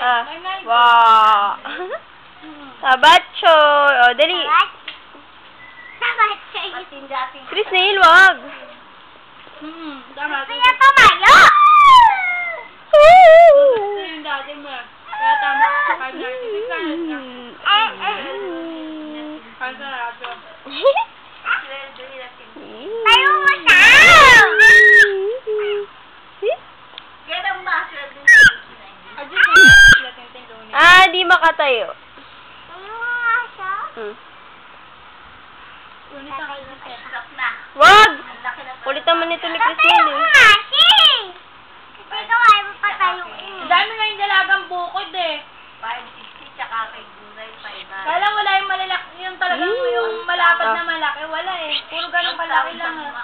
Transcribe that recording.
Wow. Tabacho. O, dali. Chris, Neil, wag. Kaya tumayo! Yung dati mo. Kaya tama sa kanya. Hindi ka na. Kasarado. Tayo mo siya! Ganang maswerte. Ah, di makatayo. Tayo mo nga siya? Unit ang kayo na. Wag! Kulit naman ito ni Chris, Neil, Tayo mo nga siya! Kasi ikaw ay mapatayuin. Ang dami nga yung dalagang bukod eh. 560 tsaka kay Gunay 500. Kala wala yung malalaki, yung talagang yung malapad na malaki. Wala eh. Puro ganun kalaki lang ah.